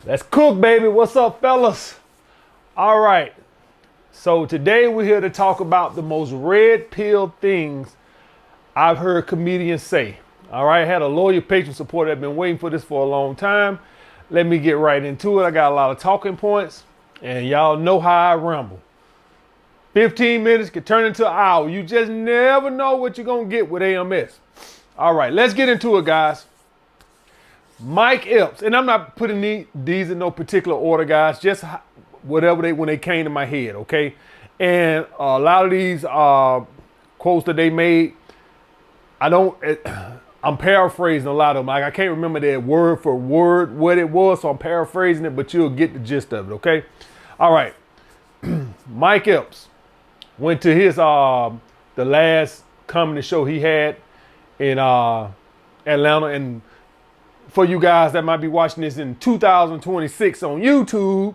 Let's cook, baby. What's up, fellas? All right. So today we're here to talk about the most red pill things I've heard comedians say. All right. I had a loyal patron supporter that's been waiting for this for a long time. Let me get right into it. I got a lot of talking points, and y'all know how I ramble. 15 minutes can turn into an hour. You just never know what you're going to get with AMS. All right. Let's get into it, guys. Mike Epps, and I'm not putting these in no particular order, guys, just whatever when they came to my head, okay? And a lot of these quotes that they made, I'm paraphrasing a lot of them. Like, I can't remember that word for word what it was, so I'm paraphrasing it, but you'll get the gist of it, okay? All right. Mike Epps went to his the last comedy show he had in Atlanta, and for you guys that might be watching this in 2026 on YouTube,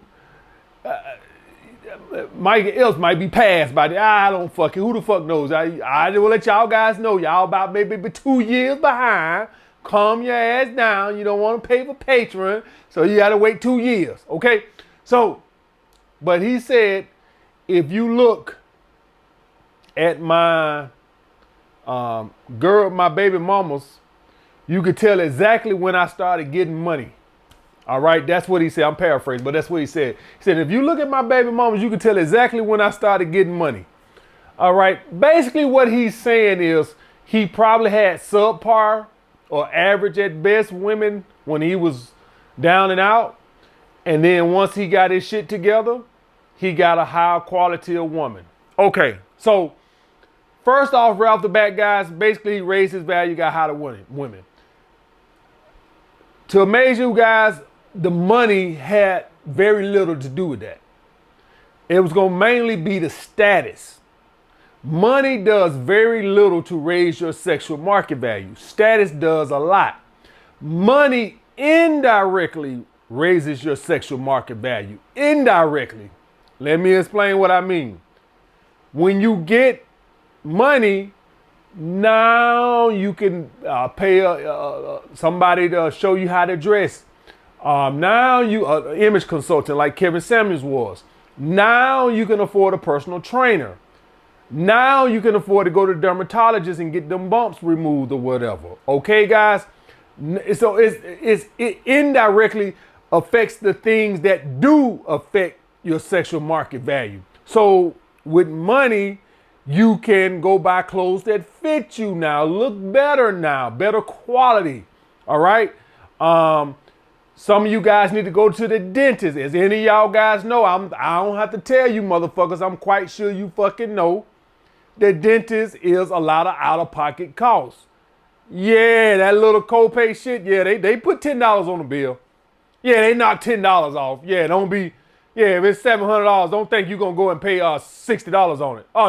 Mike Epps might be passed by I don't fucking, who the fuck knows? I will let y'all guys know, y'all about maybe 2 years behind. Calm your ass down. You don't want to pay for Patreon, so you got to wait 2 years, okay? So, but he said, if you look at my my baby mamas, you could tell exactly when I started getting money. All right, that's what he said. I'm paraphrasing, but that's what he said. He said, if you look at my baby mamas, you can tell exactly when I started getting money. All right, basically what he's saying is he probably had subpar or average at best women when he was down and out. And then once he got his shit together, he got a high quality of woman. Okay, so first off, right off the bat, guys, basically he raised his value, got higher women. To amaze you guys, the money had very little to do with that. It was going to mainly be the status. Money does very little to raise your sexual market value. Status does a lot. Money indirectly raises your sexual market value. Indirectly. Let me explain what I mean. When you get money, now you can pay somebody to show you how to dress. Now you image consultant like Kevin Samuels was. Now you can afford a personal trainer. Now you can afford to go to the dermatologist and get them bumps removed or whatever. Okay, guys? So it indirectly affects the things that do affect your sexual market value. So with money, you can go buy clothes that fit you now, look better now, better quality. All right. Some of you guys need to go to the dentist. As any of y'all guys know, I don't have to tell you motherfuckers. I'm quite sure you fucking know the dentist is a lot of out-of-pocket costs. Yeah, that little copay shit. Yeah, they put $10 on the bill. Yeah, they knock $10 off. Yeah, don't be. Yeah, if it's $700, don't think you're going to go and pay $60 on it. Oh,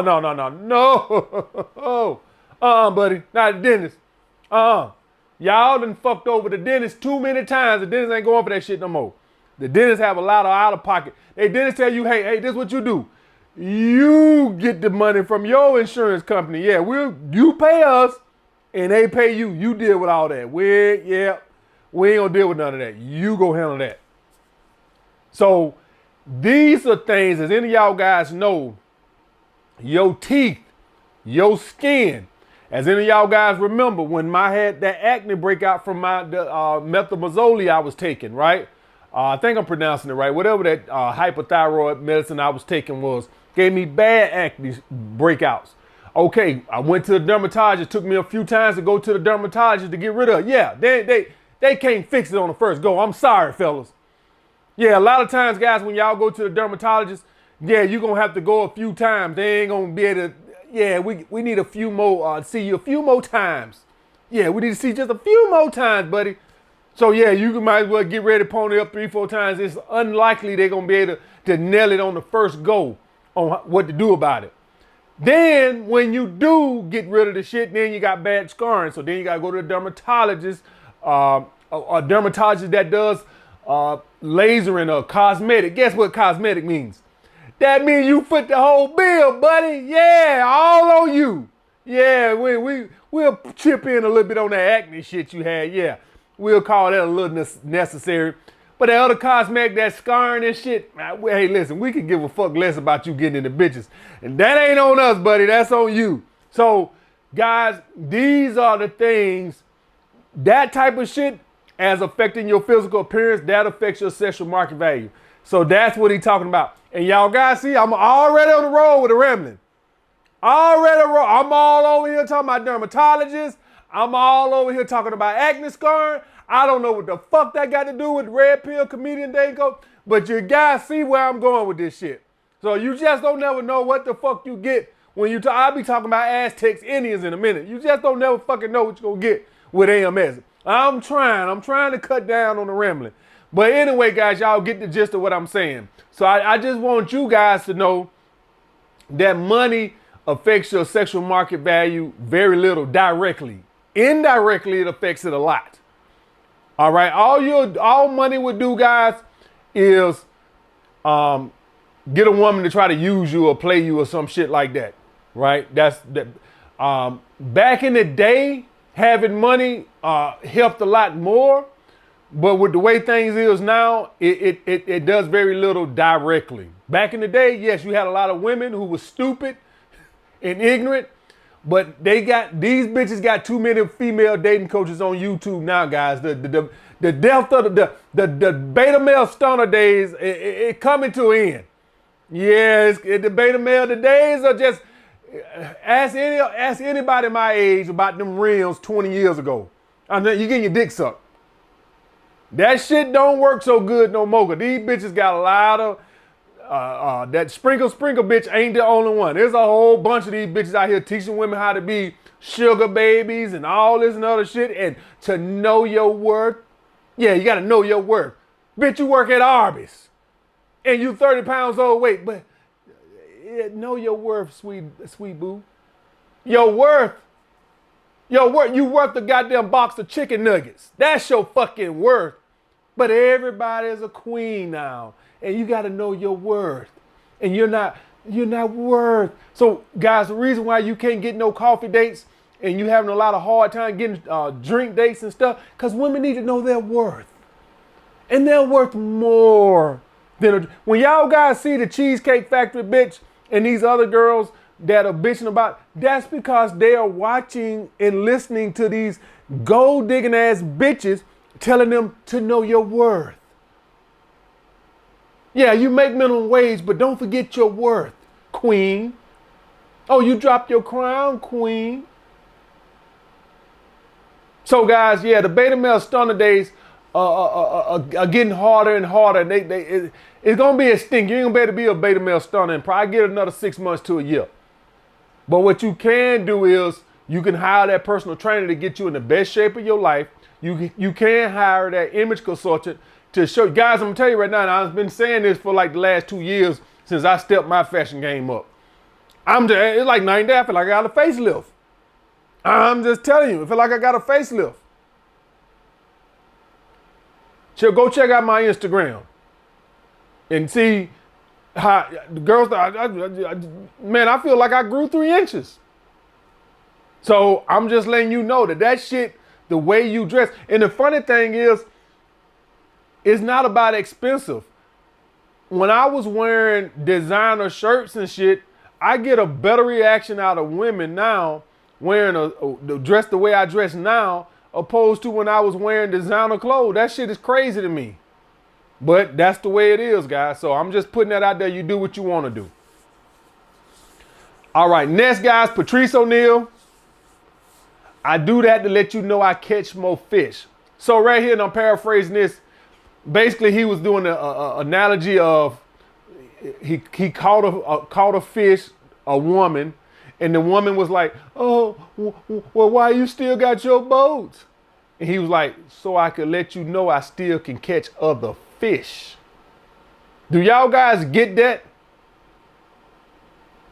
no. Buddy, not the dentist. Y'all done fucked over the dentist too many times. The dentist ain't going for that shit no more. The dentists have a lot of out-of-pocket. They dentists tell you, hey, this is what you do. You get the money from your insurance company. Yeah, you pay us, and they pay you. You deal with all that. We ain't going to deal with none of that. You go handle that. So these are things, as any of y'all guys know, your teeth, your skin. As any of y'all guys remember, when I had that acne breakout from my methimazole I was taking, right? I think I'm pronouncing it right. Whatever that hypothyroid medicine I was taking gave me bad acne breakouts. Okay, I went to the dermatologist. It took me a few times to go to the dermatologist to get rid of it. Yeah, they can't fix it on the first go. I'm sorry, fellas. Yeah, a lot of times, guys, when y'all go to the dermatologist, yeah, you're going to have to go a few times. They ain't going to be able to, yeah, we need a few more, see you a few more times. Yeah, we need to see just a few more times, buddy. So, yeah, you might as well get ready to pony up 3-4 times. It's unlikely they're going to be able to nail it on the first go on what to do about it. Then, when you do get rid of the shit, then you got bad scarring. So then you got to go to a dermatologist, a dermatologist that does lasering or cosmetic. Guess what cosmetic means? That means you foot the whole bill, buddy. Yeah, all on you. Yeah, we'll chip in a little bit on that acne shit you had. Yeah, we'll call that a little necessary. But the other cosmetic, that scarring and shit, man, hey, listen, we could give a fuck less about you getting into bitches. And that ain't on us, buddy. That's on you. So, guys, these are the things, that type of shit, as affecting your physical appearance, that affects your sexual market value. So that's what he's talking about. And y'all guys see, I'm already on the road with the rambling. I'm all over here talking about dermatologists. I'm all over here talking about acne scarring. I don't know what the fuck that got to do with Red Pill Comedian Dago, but you guys see where I'm going with this shit. So you just don't never know what the fuck you get when you talk. I'll be talking about Aztecs, Indians in a minute. You just don't never fucking know what you're going to get with AMS. I'm trying to cut down on the rambling. But anyway, guys, y'all get the gist of what I'm saying. So I just want you guys to know that money affects your sexual market value very little directly. Indirectly, it affects it a lot. All right. All money would do, guys, is get a woman to try to use you or play you or some shit like that. Right. That's that. Back in the day, having money helped a lot more. But with the way things is now, it does very little directly. Back in the day, yes, you had a lot of women who were stupid and ignorant, but these bitches got too many female dating coaches on YouTube now, guys. The death of the beta male stunner days, it coming to an end. Yes, the beta male, the days are just, ask anybody my age about them rims 20 years ago. I know you getting your dick sucked. That shit don't work so good no more. Cause these bitches got a lot of, that sprinkle bitch ain't the only one. There's a whole bunch of these bitches out here teaching women how to be sugar babies and all this and other shit. And to know your worth. Yeah, you got to know your worth. Bitch, you work at Arby's and you 30 pounds overweight, but know your worth, sweet boo. Your worth. You worth the goddamn box of chicken nuggets. That's your fucking worth. But everybody is a queen now. And you got to know your worth. And you're not worth. So, guys, the reason why you can't get no coffee dates and you having a lot of hard time getting drink dates and stuff, because women need to know their worth. And they're worth more than when y'all guys see the Cheesecake Factory bitch and these other girls that are bitching about, that's because they are watching and listening to these gold digging ass bitches telling them to know your worth. Yeah, you make minimum wage, but don't forget your worth, queen. Oh, you dropped your crown, queen. So, guys, yeah, the beta male stunner days are getting harder and harder. It's going to be a stink. You ain't going to be able to be a beta male stunner and probably get another 6 months to a year. But what you can do is you can hire that personal trainer to get you in the best shape of your life. You can hire that image consultant to show. Guys, I'm going to tell you right now, and I've been saying this for like the last 2 years since I stepped my fashion game up. It's like 9 days, I feel like I got a facelift. I'm just telling you, I feel like I got a facelift. So go check out my Instagram and see how the girls, man, I feel like I grew 3 inches. So I'm just letting you know that shit, the way you dress. And the funny thing is, it's not about expensive. When I was wearing designer shirts and shit, I get a better reaction out of women now wearing a dress the way I dress now, opposed to when I was wearing designer clothes. That shit is crazy to me. But that's the way it is, guys. So I'm just putting that out there. You do what you want to do. All right, next, guys, Patrice O'Neal. I do that to let you know I catch more fish. So right here, and I'm paraphrasing this, basically he was doing an analogy of he caught a fish, a woman, and the woman was like, oh, well, why you still got your boat? And he was like, so I could let you know I still can catch other fish. Do y'all guys get that?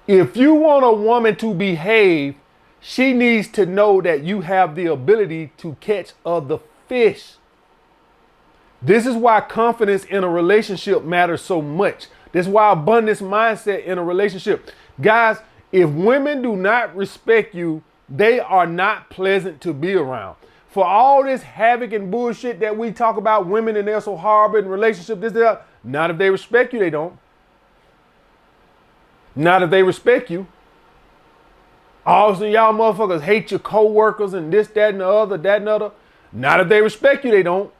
If you want a woman to behave, she needs to know that you have the ability to catch other fish. This is why confidence in a relationship matters so much. This is why abundance mindset in a relationship. Guys, if women do not respect you, they are not pleasant to be around. For all this havoc and bullshit that we talk about women and they're so horrible in relationships, this, that, not if they respect you, they don't. Not if they respect you. All of a sudden, y'all motherfuckers hate your co-workers and this, that, and the other, that, and the other. Not if they respect you, they don't.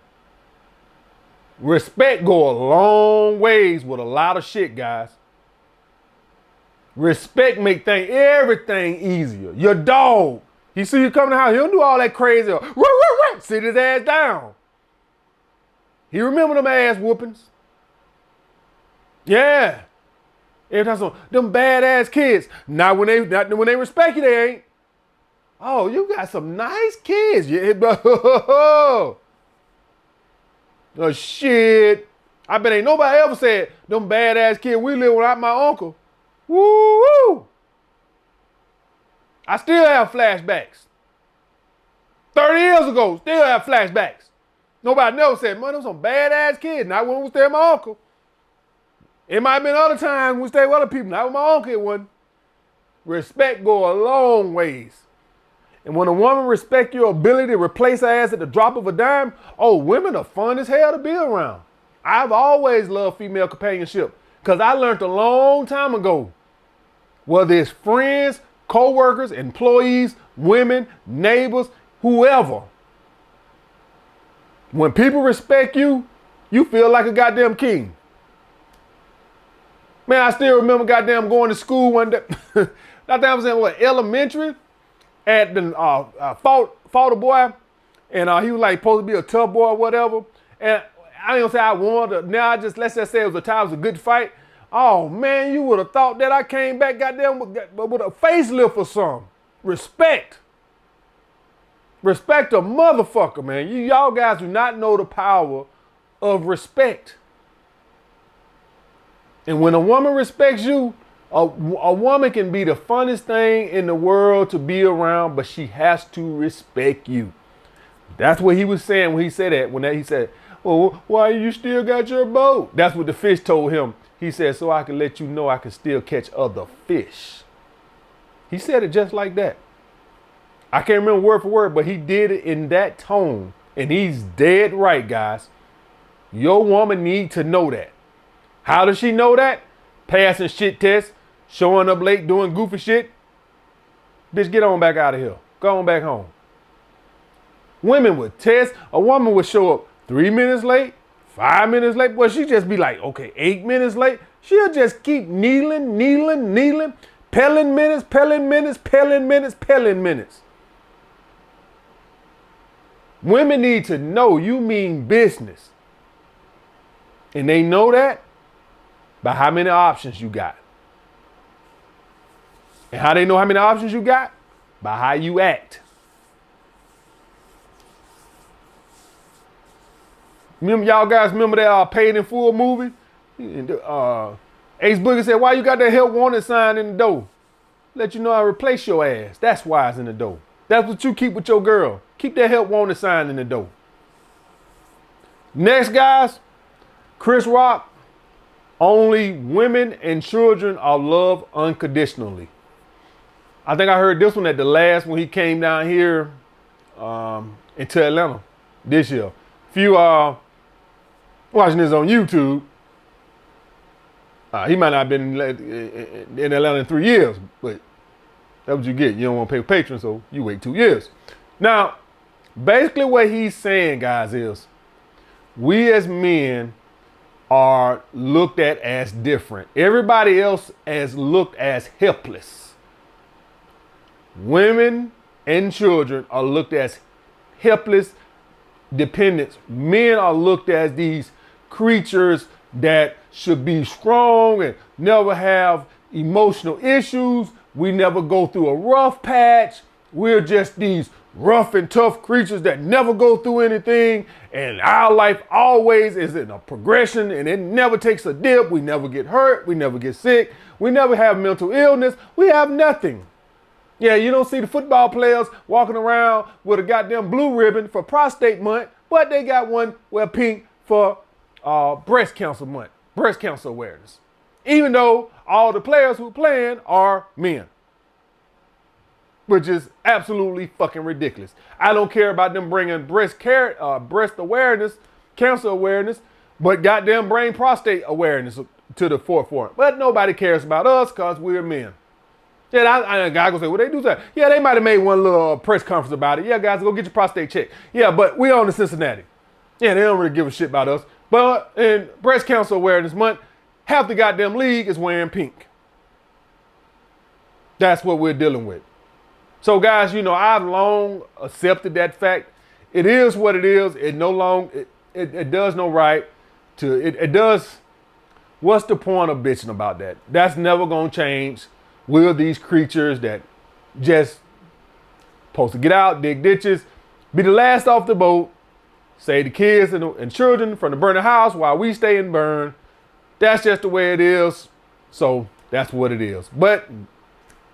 Respect go a long ways with a lot of shit, guys. Respect make everything easier. Your dog, he see you coming to the house, he don't do all that crazy. Sit his ass down. He remember them ass whoopings. Yeah. Every time so them badass kids. Not when they respect you, they ain't. Oh, you got some nice kids. Yeah, bro. Oh shit. I bet ain't nobody ever said them badass kids we live without my uncle. Woo! I still have flashbacks. 30 years ago, still have flashbacks. Nobody never said, man, them some badass kids. Not when we stayed with my uncle. It might have been other times we stayed with other people. Not with my uncle, it wasn't. Respect go a long ways. And when a woman respects your ability to replace her ass at the drop of a dime, oh, women are fun as hell to be around. I've always loved female companionship because I learned a long time ago, whether it's friends, co-workers, employees, women, neighbors, whoever. When people respect you, you feel like a goddamn king. Man, I still remember goddamn going to school one day. That time I was in elementary. At the fought a boy, and he was like supposed to be a tough boy or whatever. And I ain't gonna say I won. Now let's just say it was a good fight. Oh man, you would have thought that I came back goddamn with a facelift or something. Respect a motherfucker, man. Y'all guys do not know the power of respect. And when a woman respects you, a woman can be the funnest thing in the world to be around, but she has to respect you. That's what he was saying when he said that. He said, "Oh, why you still got your boat?" That's what the fish told him. He said, "So I can let you know I can still catch other fish." He said it just like that. I can't remember word for word, but he did it in that tone. And he's dead right, guys. Your woman need to know that. How does she know that? Passing shit tests. Showing up late, doing goofy shit. Bitch, get on back out of here. Go on back home. Women would test. A woman would show up 3 minutes late, 5 minutes late. Well, she just be like, okay, 8 minutes late. She'll just keep kneeling. Pelling minutes. Women need to know you mean business. And they know that by how many options you got. And how they know how many options you got? By how you act. Y'all guys remember that Paid in Full movie? Ace Boogie said, why you got that help wanted sign in the door? Let you know I replace your ass. That's why it's in the door. That's what you keep with your girl. Keep that help wanted sign in the door. Next, guys, Chris Rock. Only women and children are loved unconditionally. I think I heard this one at the last when he came down here into Atlanta this year. If you are watching this on YouTube, he might not have been in Atlanta in 3 years, but that's what you get. You don't want to pay patrons, so you wait 2 years. Now, basically what he's saying, guys, is we as men are looked at as different. Everybody else is looked as helpless. Women and children are looked as helpless dependents. Men are looked as these creatures that should be strong and never have emotional issues. We never go through a rough patch. We're just these rough and tough creatures that never go through anything. And our life always is in a progression and it never takes a dip. We never get hurt. We never get sick. We never have mental illness. We have nothing. Yeah, you don't see the football players walking around with a goddamn blue ribbon for prostate month, but they got one pink for breast cancer month, breast cancer awareness. Even though all the players who are playing are men. which is absolutely fucking ridiculous. I don't care about them bringing breast awareness, cancer awareness, but goddamn bring prostate awareness to the forefront. But nobody cares about us because we're men. Yeah, I guys gonna say, well, they do that. Yeah, they might have made one little press conference about it. Yeah, guys, go get your prostate checked. Yeah, but we on to Cincinnati. Yeah, they don't really give a shit about us. But in Breast Cancer Awareness Month, half the goddamn league is wearing pink. That's what we're dealing with. So guys, you know, I've long accepted that fact. It is what it is. It no longer, it does no right to, it does, what's the point of bitching about that? That's never gonna change. We're these creatures that just supposed to get out, dig ditches, be the last off the boat, save the kids and children from the burning house while we stay and burn. That's just the way it is. So that's what it is. But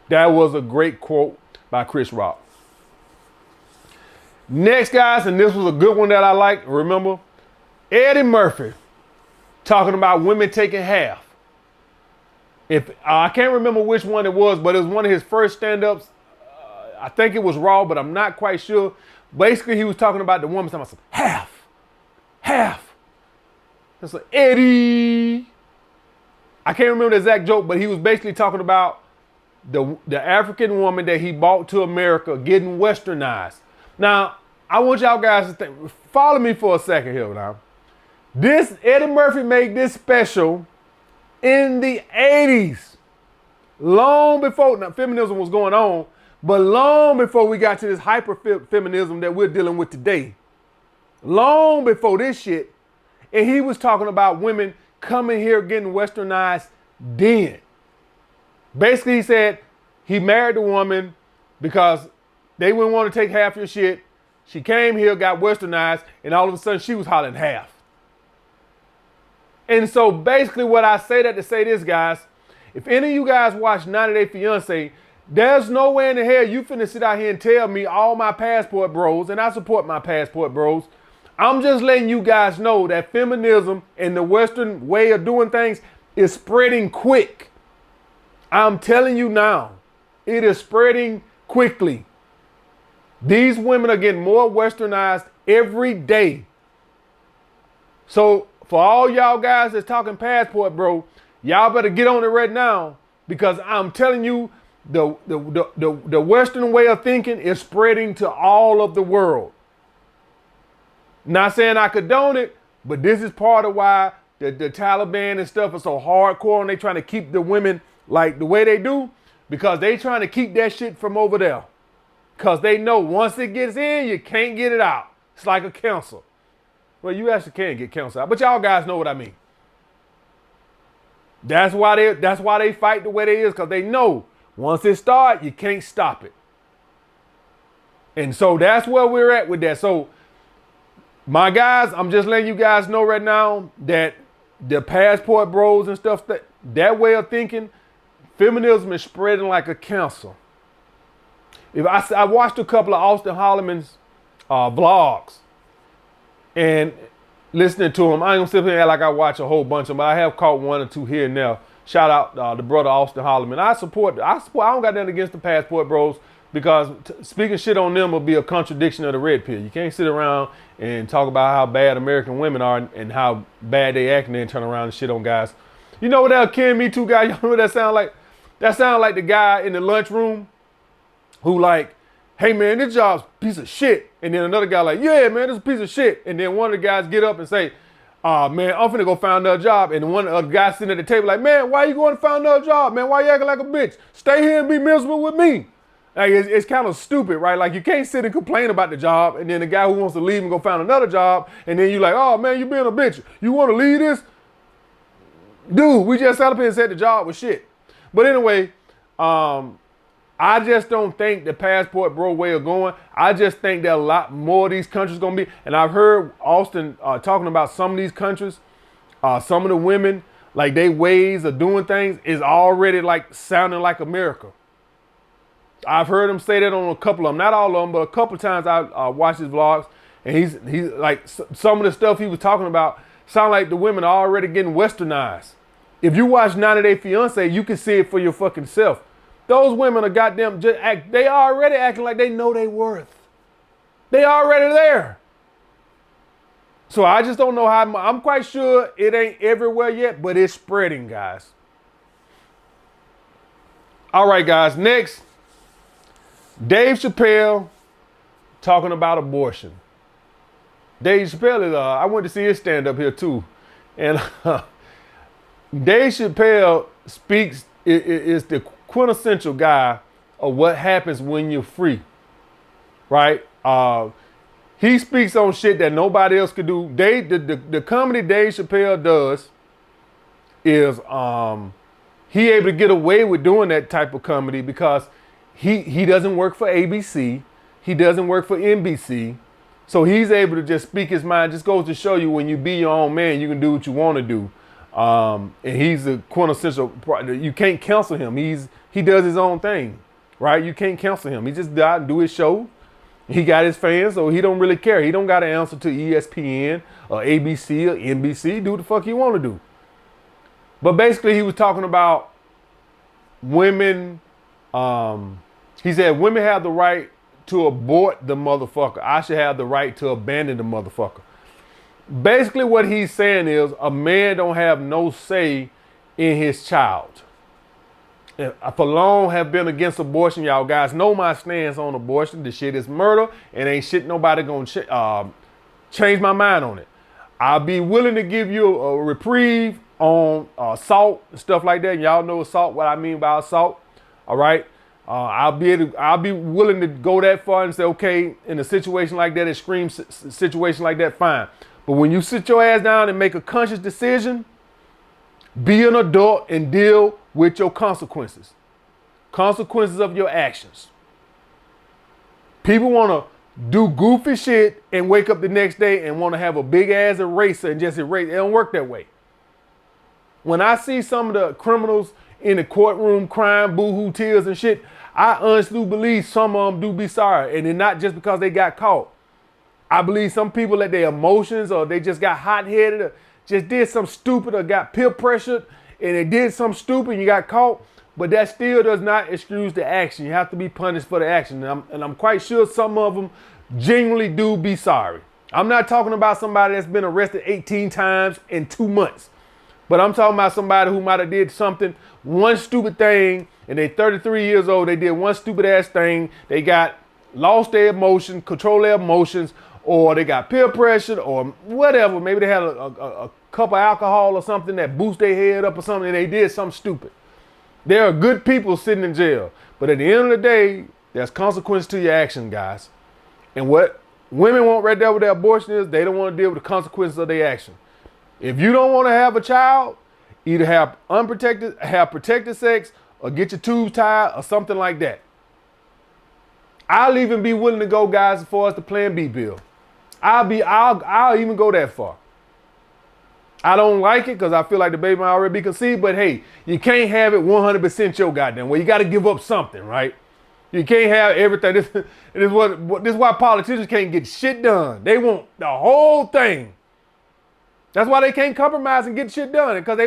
that was a great quote by Chris Rock. Next, guys, and this was a good one that I like. Remember, Eddie Murphy talking about women taking half. If I can't remember which one it was, but it was one of his first stand-ups. I think it was Raw, but I'm not quite sure. Basically, he was talking about the woman talking about half. It's like, Eddie. I can't remember the exact joke, but he was basically talking about the African woman that he brought to America getting westernized. Now, I want y'all guys to think, follow me for a second here now. This, Eddie Murphy made this special in the 80s, long before feminism was going on, but long before we got to this hyper feminism that we're dealing with today. Long before this shit. And he was talking about women coming here getting westernized then. Basically, he said he married the woman because they wouldn't want to take half your shit. She came here, got westernized, and all of a sudden she was hollering half. And so basically what I say that to say this, guys, if any of you guys watch 90 Day Fiancé, there's no way in the hell you finna sit out here and tell me all my passport bros, and I support my passport bros. I'm just letting you guys know that feminism and the Western way of doing things is spreading quick. I'm telling you now, it is spreading quickly. These women are getting more westernized every day. So for all y'all guys that's talking passport, bro, y'all better get on it right now, because I'm telling you, the Western way of thinking is spreading to all of the world. Not saying I condone it, but this is part of why the Taliban and stuff are so hardcore, and they trying to keep the women like the way they do, because they trying to keep that shit from over there. Because they know once it gets in, you can't get it out. It's like a cancer. Well, you actually can get cancer out, but y'all guys know what I mean. That's why they fight the way they is, because they know once it starts, you can't stop it. And so that's where we're at with that. So my guys, I'm just letting you guys know right now that the passport bros and stuff, that way of thinking, feminism is spreading like a cancer. If I watched a couple of Austin Holloman's vlogs and listening to him, I ain't gonna sit here like I watch a whole bunch of them, but I have caught one or two here and there. Shout out the brother Austin Holloman. I don't got nothing against the passport bros, because speaking shit on them will be a contradiction of the red pill. You can't sit around and talk about how bad American women are and how bad they act and then turn around and shit on guys. You know what that'll kill me too, guys? You know what that sound like? That sound like the guy in the lunchroom who like, hey man, this job's a piece of shit. And then another guy like, yeah man, this is a piece of shit. And then one of the guys get up and say, man, I'm finna go find another job. And one of the guys sitting at the table like, man, why you going to find another job, man? Why you acting like a bitch? Stay here and be miserable with me. Like, it's kind of stupid, right? Like, you can't sit and complain about the job, and then the guy who wants to leave and go find another job, and then you like, oh man, you being a bitch. You want to leave this? Dude, we just sat up here and said the job was shit. But anyway, I just don't think the passport bro way of going. I just think that a lot more of these countries gonna be, and I've heard Austin talking about some of these countries, some of the women, like they ways of doing things is already like sounding like America. I've heard him say that on a couple of them, not all of them, but a couple of times I watched his vlogs, and he's like, some of the stuff he was talking about sound like the women are already getting westernized. If you watch 90 Day Fiancé, you can see it for your fucking self. Those women are goddamn they already acting like they know their worth. They already there. So I just don't know how, I'm quite sure it ain't everywhere yet, but it's spreading, guys. All right, guys, next, Dave Chappelle talking about abortion. Dave Chappelle is, I went to see his stand up here too. And Dave Chappelle is the quintessential guy of what happens when you're free, right? He speaks on shit that nobody else could do. The comedy Dave Chappelle does is he able to get away with doing that type of comedy because he doesn't work for ABC. He doesn't work for NBC. So he's able to just speak his mind. Just goes to show you when you be your own man, you can do what you want to do. And he's a quintessential, you can't cancel him. He does his own thing, right? You can't cancel him. He just died and do his show. He got his fans, so he don't really care. He don't got to answer to ESPN or ABC or NBC. Do what the fuck he want to do. But basically, he was talking about women. He said women have the right to abort the motherfucker. I should have the right to abandon the motherfucker. Basically, what he's saying is a man don't have no say in his child. I for long have been against abortion. Y'all guys know my stance on abortion. This shit is murder and ain't shit nobody gonna change my mind on it. I'll be willing to give you a reprieve on assault and stuff like that. Y'all know assault, what I mean by assault. All right. I'll be willing to go that far and say, okay, in a situation like that, extreme situation like that, fine. But when you sit your ass down and make a conscious decision, be an adult and deal with your consequences. Consequences of your actions. People want to do goofy shit and wake up the next day and want to have a big ass eraser and just erase. It don't work that way. When I see some of the criminals in the courtroom crying boo-hoo tears and shit, I honestly believe some of them do be sorry. And it's not just because they got caught. I believe some people let their emotions or they just got hot-headed or just did something stupid or got peer pressured and they did something stupid and you got caught. But that still does not excuse the action. You have to be punished for the action. And I'm quite sure some of them genuinely do be sorry. I'm not talking about somebody that's been arrested 18 times in 2 months. But I'm talking about somebody who might have did something, one stupid thing, and they 33 years old, they did one stupid ass thing, they got lost their emotion, control their emotions, or they got peer pressure or whatever. Maybe they had a cup of alcohol or something that boosts their head up or something and they did something stupid. There are good people sitting in jail. But at the end of the day, there's consequence to your action, guys. And what women want right there with their abortion is they don't want to deal with the consequences of their action. If you don't want to have a child, either have protected sex or get your tubes tied or something like that. I'll even be willing to go, guys, as far as the Plan B bill. I'll even go that far. I don't like it because I feel like the baby might already be conceived, but hey, you can't have it 100% your goddamn way. You got to give up something, right? You can't have everything. This is why politicians can't get shit done. They want the whole thing. That's why they can't compromise and get shit done because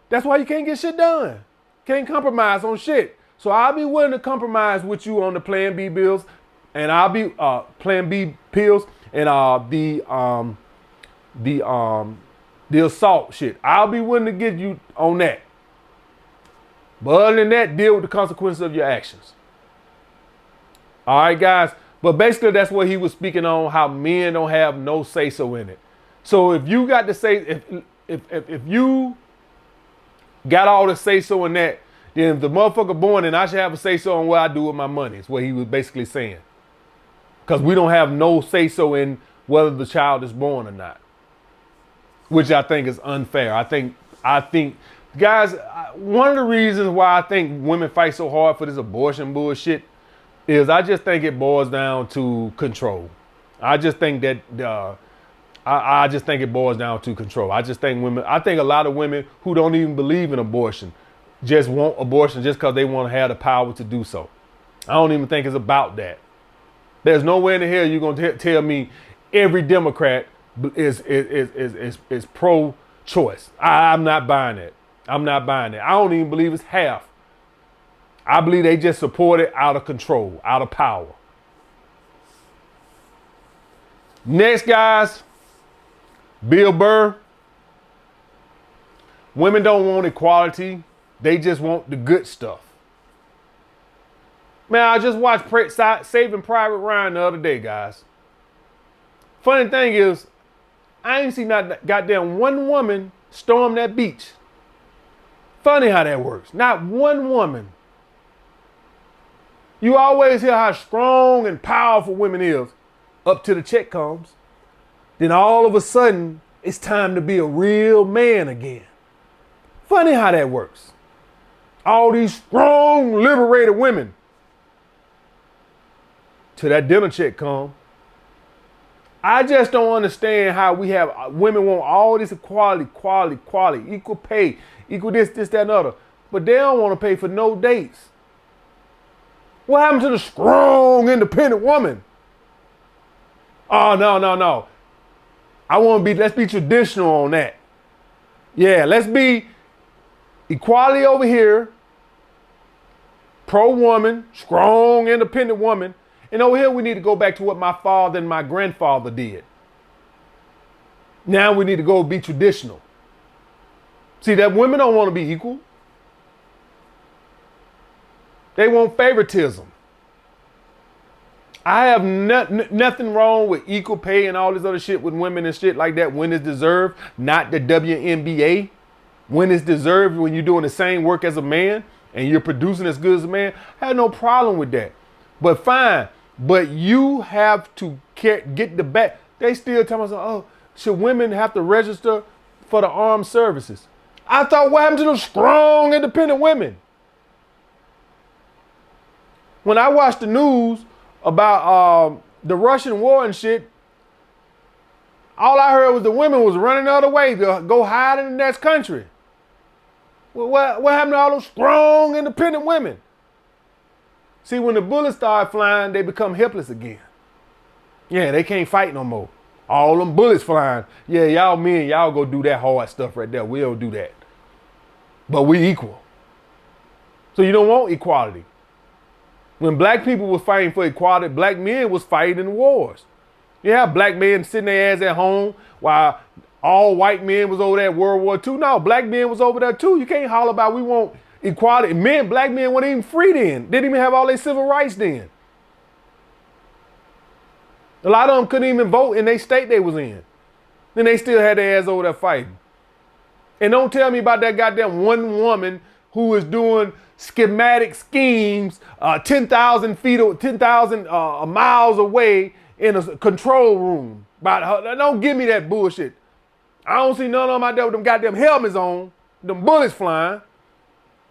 that's why you can't get shit done. Can't compromise on shit. So I'll be willing to compromise with you on the Plan B bills and I'll be Plan B pills and the assault shit. I'll be willing to get you on that. But other than that, deal with the consequences of your actions. All right, guys. But basically, that's what he was speaking on, how men don't have no say-so in it. So if you got to say, if you got all the say-so in that, then if the motherfucker born, then I should have a say-so on what I do with my money. Is what he was basically saying. Because we don't have no say-so in whether the child is born or not. Which I think is unfair. I think, guys, one of the reasons why I think women fight so hard for this abortion bullshit is I just think it boils down to control. I just think that I just think it boils down to control. I think a lot of women who don't even believe in abortion just want abortion just because they want to have the power to do so. I don't even think it's about that. There's nowhere in the hell you're going to tell me every Democrat is pro-choice. I'm not buying it. I don't even believe it's half I believe they just support it out of control, out of power. Next, guys, Bill Burr. Women don't want equality. They just want the good stuff. Man, I just watched Saving Private Ryan the other day, guys. Funny thing is, I ain't seen not goddamn one woman storm that beach. Funny how that works. Not one woman. You always hear how strong and powerful women is up till the check comes. Then all of a sudden, it's time to be a real man again. Funny how that works. All these strong, liberated women. Till that dinner check come. I just don't understand how we have women want all this equality, equal pay, equal this, that, and other. But they don't want to pay for no dates. What happened to the strong, independent woman? Oh, no. Let's be traditional on that. Yeah, let's be equality over here. Pro-woman, strong, independent woman. And over here, we need to go back to what my father and my grandfather did. Now we need to go be traditional. See, that women don't want to be equal. They want favoritism. I have nothing wrong with equal pay and all this other shit with women and shit like that when it's deserved, not the WNBA. When it's deserved, when you're doing the same work as a man and you're producing as good as a man, I have no problem with that. But fine. But you have to get the back. They still tell us, oh, should women have to register for the armed services? I thought, what happened to those strong, independent women? When I watched the news about the Russian war and shit, all I heard was the women was running the other way to go hide in the next country. Well, what happened to all those strong, independent women? See, when the bullets start flying, they become helpless again. Yeah, they can't fight no more. All them bullets flying. Yeah, y'all men, y'all go do that hard stuff right there. We'll do that. But we equal. So you don't want equality. When black people were fighting for equality, black men was fighting in wars. You have black men sitting their ass at home while all white men was over there at World War II. No, black men was over there too. You can't holler about we want equality. Black men weren't even free then. Didn't even have all their civil rights then. A lot of them couldn't even vote in their state they was in. Then they still had their ass over there fighting. And don't tell me about that goddamn one woman who was doing schematic schemes 10,000 feet, 10,000 miles away in a control room. Don't give me that bullshit. I don't see none of them out there with them goddamn helmets on, them bullets flying.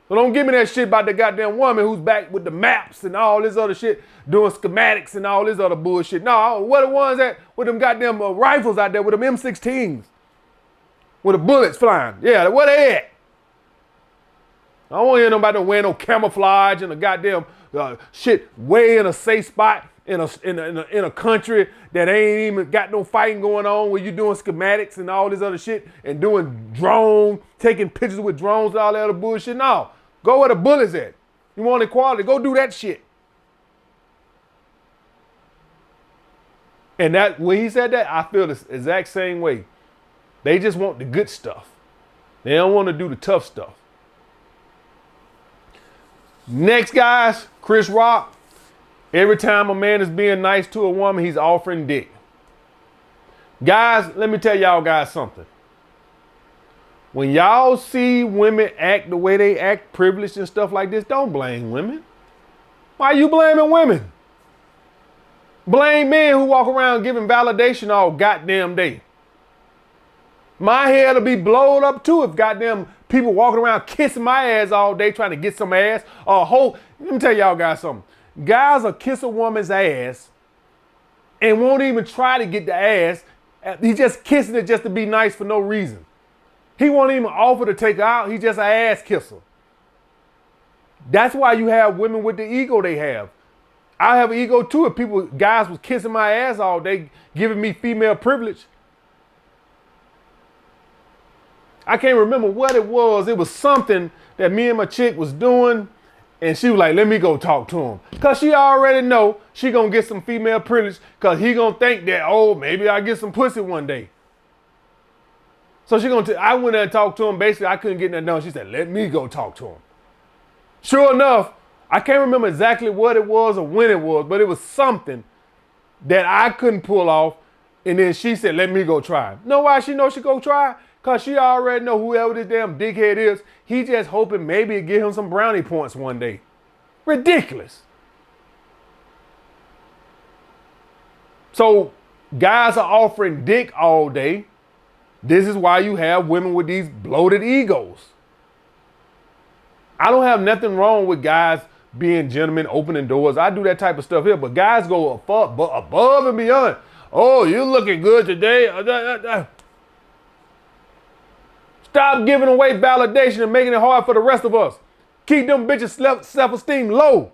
So don't give me that shit about the goddamn woman who's back with the maps and all this other shit, doing schematics and all this other bullshit. No, what the ones that with them goddamn rifles out there with them M16s, with the bullets flying? Yeah, where they at? I don't want to hear nobody wearing no camouflage and a goddamn shit way in a safe spot in a country that ain't even got no fighting going on, where you doing schematics and all this other shit and doing taking pictures with drones and all that other bullshit. No, go where the bullets at. You want equality, go do that shit. And that when he said that, I feel the exact same way. They just want the good stuff. They don't want to do the tough stuff. Next, guys, Chris Rock. Every time a man is being nice to a woman, he's offering dick. Guys, let me tell y'all guys something. When y'all see women act the way they act, privileged and stuff like this, don't blame women. Why are you blaming women? Blame men who walk around giving validation all goddamn day. My head will be blown up too if goddamn people walking around kissing my ass all day trying to get some ass. Let me tell y'all guys something. Guys will kiss a woman's ass and won't even try to get the ass. He's just kissing it just to be nice for no reason. He won't even offer to take her out. He's just an ass kisser. That's why you have women with the ego they have. I have an ego too if guys was kissing my ass all day, giving me female privilege. I can't remember what it was. It was something that me and my chick was doing. And she was like, let me go talk to him. Because she already know she going to get some female privilege because he going to think that, oh, maybe I get some pussy one day. So I went there and talked to him. Basically, I couldn't get nothing done. She said, let me go talk to him. Sure enough, I can't remember exactly what it was or when it was, but it was something that I couldn't pull off. And then she said, let me go try. Know why she know she go try? Because she already know whoever this damn dickhead is, he just hoping maybe it give him some brownie points one day. Ridiculous. So guys are offering dick all day. This is why you have women with these bloated egos. I don't have nothing wrong with guys being gentlemen, opening doors. I do that type of stuff here, but guys go above and beyond. Oh, you looking good today. Stop giving away validation and making it hard for the rest of us. Keep them bitches' self-esteem low.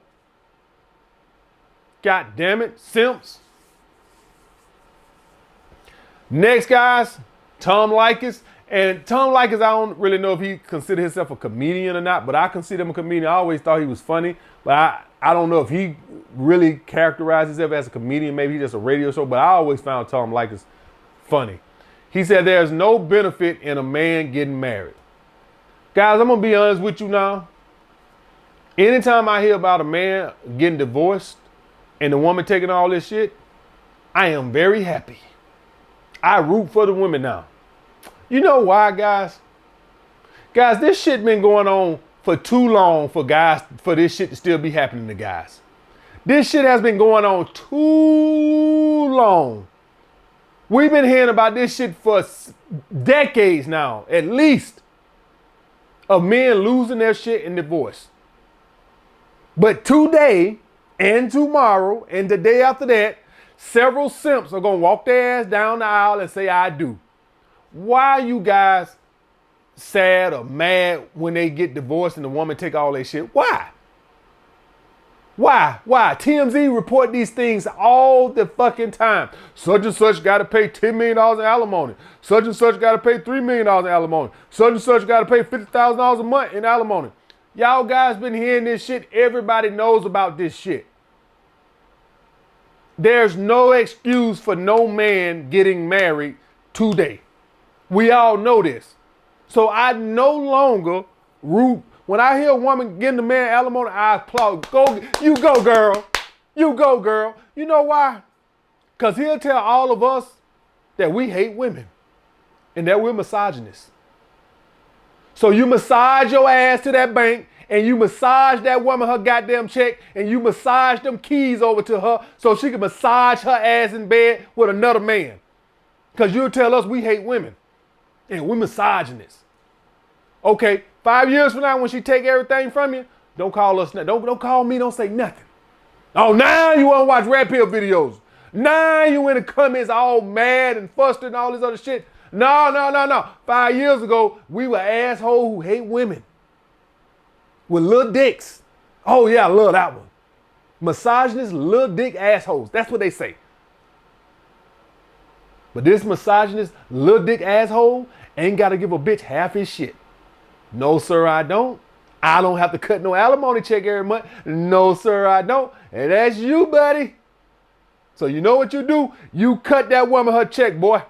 God damn it, simps. Next, guys, Tom Leykis. And Tom Leykis, I don't really know if he considered himself a comedian or not, but I consider him a comedian. I always thought he was funny, but I don't know if he really characterized himself as a comedian. Maybe he's just a radio show, but I always found Tom Leykis funny. He said there's no benefit in a man getting married. Guys, I'm going to be honest with you now. Anytime I hear about a man getting divorced and the woman taking all this shit, I am very happy. I root for the women now. You know why, guys? Guys, this shit been going on for too long for this shit to still be happening to guys. This shit has been going on too long. We've been hearing about this shit for decades now, at least, of men losing their shit in divorce. But today and tomorrow and the day after that, several simps are going to walk their ass down the aisle and say, I do. Why are you guys sad or mad when they get divorced and the woman take all their shit? Why? Why? TMZ report these things all the fucking time. Such and such got to pay $10 million in alimony. Such and such got to pay $3 million in alimony. Such and such got to pay $50,000 a month in alimony. Y'all guys been hearing this shit. Everybody knows about this shit. There's no excuse for no man getting married today. We all know this. So I no longer root. When I hear a woman getting the man alimony, I applaud. You go, girl. You go, girl. You know why? Because he'll tell all of us that we hate women and that we're misogynists. So you massage your ass to that bank and you massage that woman her goddamn check and you massage them keys over to her so she can massage her ass in bed with another man. Because you'll tell us we hate women and we're misogynists. Okay, 5 years from now when she take everything from you, don't call us, don't call me, don't say nothing. Oh, now you want to watch Red Pill videos. Now you in the comments all mad and frustrated and all this other shit. No. 5 years ago, we were assholes who hate women. With little dicks. Oh yeah, I love that one. Misogynist, little dick assholes. That's what they say. But this misogynist, little dick asshole ain't got to give a bitch half his shit. No, sir, I don't. I don't have to cut no alimony check every month. No, sir, I don't. And that's you, buddy. So you know what you do? You cut that woman her check, boy.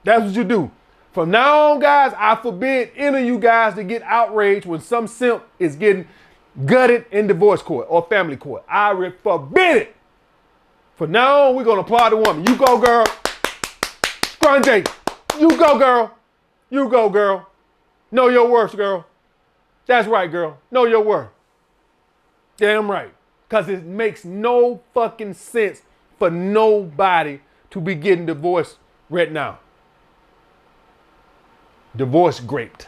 That's what you do. From now on, guys, I forbid any of you guys to get outraged when some simp is getting gutted in divorce court or family court. I forbid it. From now on, we're going to applaud the woman. You go, girl. Scrunch. You go, girl. You go, girl. Know your worth, girl. That's right, girl. Know your worth. Damn right. Because it makes no fucking sense for nobody to be getting divorced right now. Divorce graped.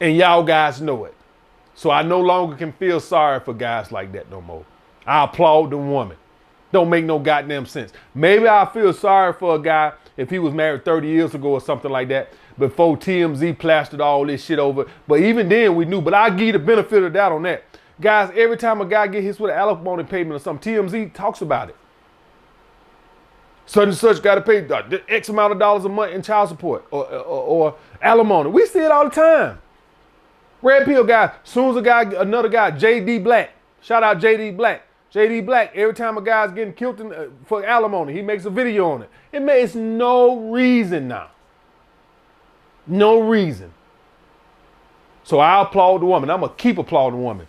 And y'all guys know it. So I no longer can feel sorry for guys like that no more. I applaud the woman. Don't make no goddamn sense. Maybe I feel sorry for a guy if he was married 30 years ago or something like that, before TMZ plastered all this shit over. But even then we knew. But I give you the benefit of the doubt on that. Guys, every time a guy get hit with an alimony payment or something, TMZ talks about it. Such and such got to pay X amount of dollars a month in child support or alimony. We see it all the time. Red pill guys. Soon as another guy, JD Black. Shout out JD Black. JD Black, every time a guy's getting killed for alimony, he makes a video on it. It makes no reason now. No reason. So I applaud the woman. I'm going to keep applauding the woman.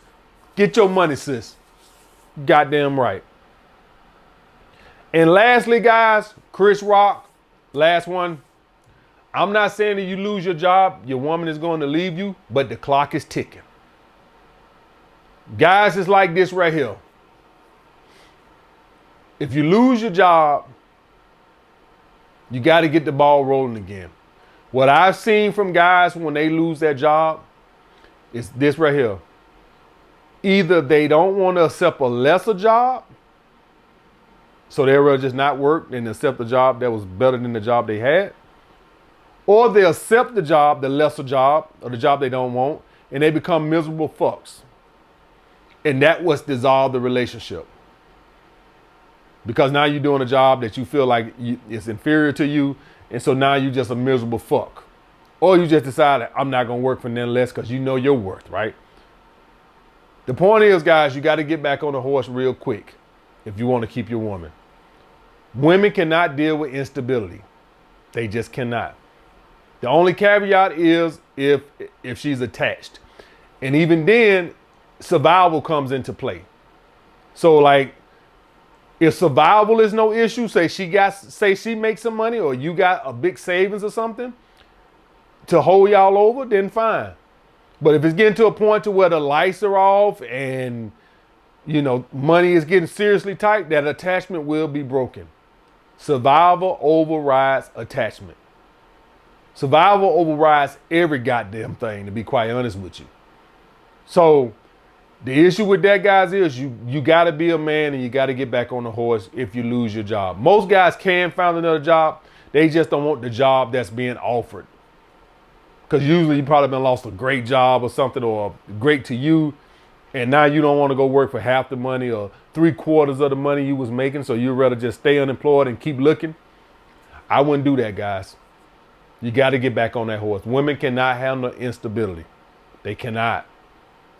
Get your money, sis. Goddamn right. And lastly, guys, Chris Rock, last one. I'm not saying that you lose your job, your woman is going to leave you, but the clock is ticking. Guys, it's like this right here. If you lose your job, you got to get the ball rolling again. What I've seen from guys when they lose their job is this right here. Either they don't want to accept a lesser job, so they'd rather just not work and accept a job that was better than the job they had, or they accept the job, the lesser job, or the job they don't want, and they become miserable fucks. And that was dissolved the relationship. Because now you're doing a job that you feel like it's inferior to you, and so now you're just a miserable fuck. Or you just decided, I'm not going to work for nothing less because you know your worth, right? The point is, guys, you got to get back on the horse real quick if you want to keep your woman. Women cannot deal with instability. They just cannot. The only caveat is if she's attached. And even then, survival comes into play. So like, if survival is no issue, say she makes some money or you got a big savings or something to hold y'all over, then fine. But if it's getting to a point to where the lights are off and, you know, money is getting seriously tight, that attachment will be broken. Survival overrides attachment. Survival overrides every goddamn thing, to be quite honest with you. So the issue with that, guys, is you got to be a man and you got to get back on the horse if you lose your job. Most guys can find another job. They just don't want the job that's being offered. Because usually you probably been lost a great job or something, or great to you, and now you don't want to go work for half the money or 3/4 of the money you was making, so you'd rather just stay unemployed and keep looking. I wouldn't do that, guys. You got to get back on that horse. Women cannot handle instability. They cannot.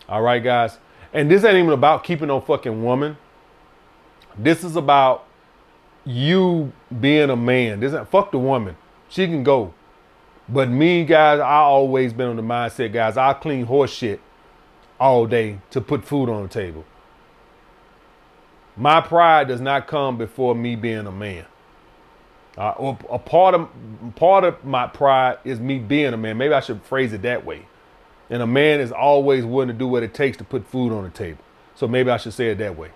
All right, guys? And this ain't even about keeping no fucking woman. This is about you being a man. This ain't, fuck the woman. She can go. But me, guys, I always been on the mindset, guys, I'll clean horse shit all day to put food on the table. My pride does not come before me being a man. Or a part of my pride is me being a man. Maybe I should phrase it that way. And a man is always willing to do what it takes to put food on the table. So maybe I should say it that way.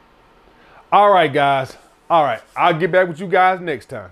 All right, guys. All right. I'll get back with you guys next time.